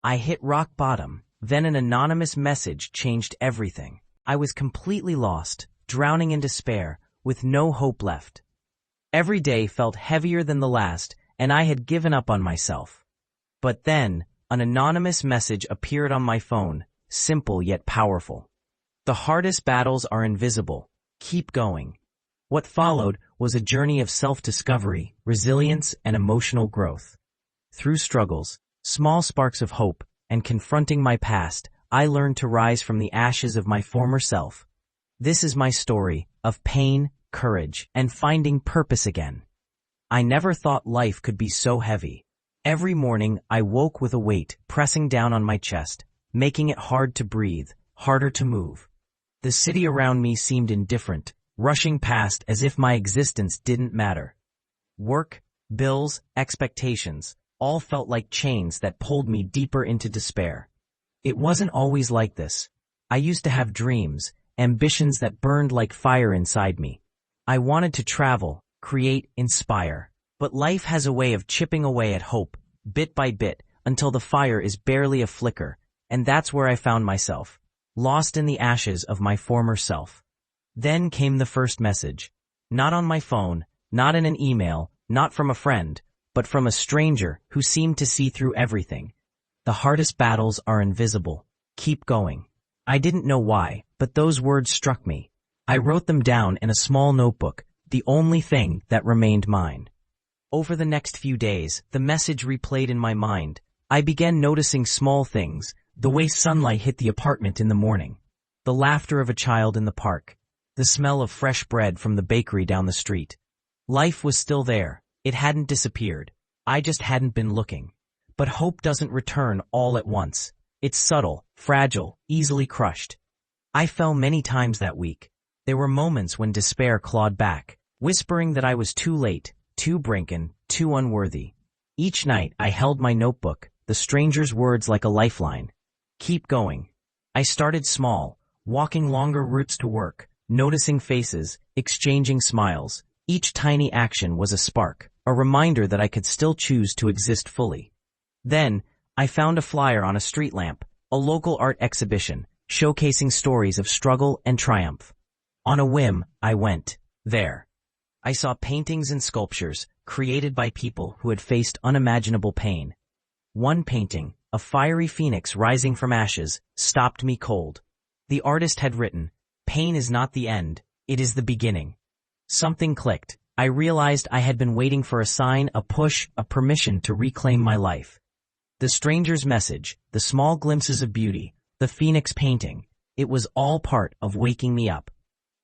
I hit rock bottom. Then an anonymous message changed everything. I was completely lost, drowning in despair, with no hope left. Every day felt heavier than the last, and I had given up on myself. But then, an anonymous message appeared on my phone, simple yet powerful. The hardest battles are invisible. Keep going. What followed was a journey of self-discovery, resilience, and emotional growth. Through struggles, small sparks of hope, and confronting my past, I learned to rise from the ashes of my former self. This is my story of pain, courage, and finding purpose again. I never thought life could be so heavy. Every morning, I woke with a weight pressing down on my chest, making it hard to breathe, harder to move. The city around me seemed indifferent, rushing past as if my existence didn't matter. Work, bills, expectations, all felt like chains that pulled me deeper into despair. It wasn't always like this. I used to have dreams, ambitions that burned like fire inside me. I wanted to travel, create, inspire. But life has a way of chipping away at hope, bit by bit, until the fire is barely a flicker, and that's where I found myself, lost in the ashes of my former self. Then came the first message. Not on my phone, not in an email, not from a friend, but from a stranger who seemed to see through everything. The hardest battles are invisible. Keep going. I didn't know why, but those words struck me. I wrote them down in a small notebook, the only thing that remained mine. Over the next few days, the message replayed in my mind. I began noticing small things, the way sunlight hit the apartment in the morning, the laughter of a child in the park, the smell of fresh bread from the bakery down the street. Life was still there. It hadn't disappeared. I just hadn't been looking. But hope doesn't return all at once. It's subtle, fragile, easily crushed. I fell many times that week. There were moments when despair clawed back, whispering that I was too late, too broken, too unworthy. Each night I held my notebook, the stranger's words like a lifeline. Keep going. I started small, walking longer routes to work, noticing faces, exchanging smiles. Each tiny action was a spark, a reminder that I could still choose to exist fully. Then, I found a flyer on a street lamp, a local art exhibition, showcasing stories of struggle and triumph. On a whim, I went there. I saw paintings and sculptures created by people who had faced unimaginable pain. One painting, a fiery phoenix rising from ashes, stopped me cold. The artist had written, "Pain is not the end, it is the beginning." Something clicked. I realized I had been waiting for a sign, a push, a permission to reclaim my life. The stranger's message, the small glimpses of beauty, the phoenix painting, it was all part of waking me up.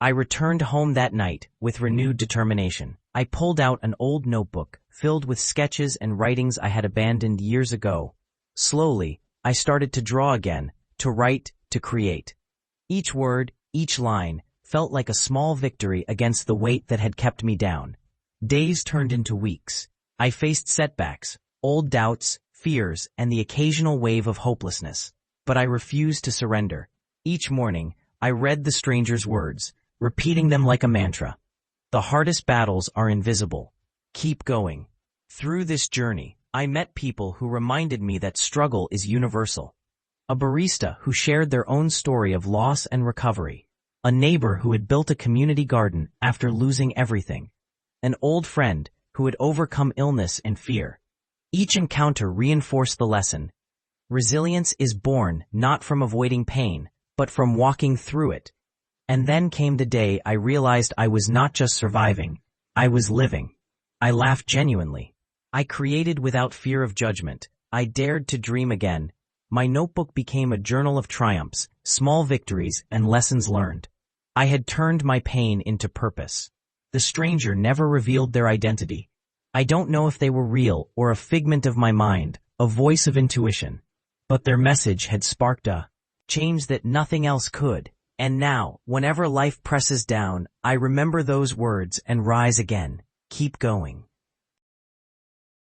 I returned home that night with renewed determination. I pulled out an old notebook filled with sketches and writings I had abandoned years ago. Slowly, I started to draw again, to write, to create. Each word, each line, felt like a small victory against the weight that had kept me down. Days turned into weeks. I faced setbacks, old doubts, fears, and the occasional wave of hopelessness. But I refused to surrender. Each morning, I read the stranger's words, repeating them like a mantra. The hardest battles are invisible. Keep going. Through this journey, I met people who reminded me that struggle is universal. A barista who shared their own story of loss and recovery. A neighbor who had built a community garden after losing everything. An old friend who had overcome illness and fear. Each encounter reinforced the lesson. Resilience is born not from avoiding pain, but from walking through it. And then came the day I realized I was not just surviving, I was living. I laughed genuinely. I created without fear of judgment. I dared to dream again. My notebook became a journal of triumphs, small victories, and lessons learned. I had turned my pain into purpose. The stranger never revealed their identity. I don't know if they were real or a figment of my mind, a voice of intuition. But their message had sparked a change that nothing else could. And now, whenever life presses down, I remember those words and rise again. Keep going.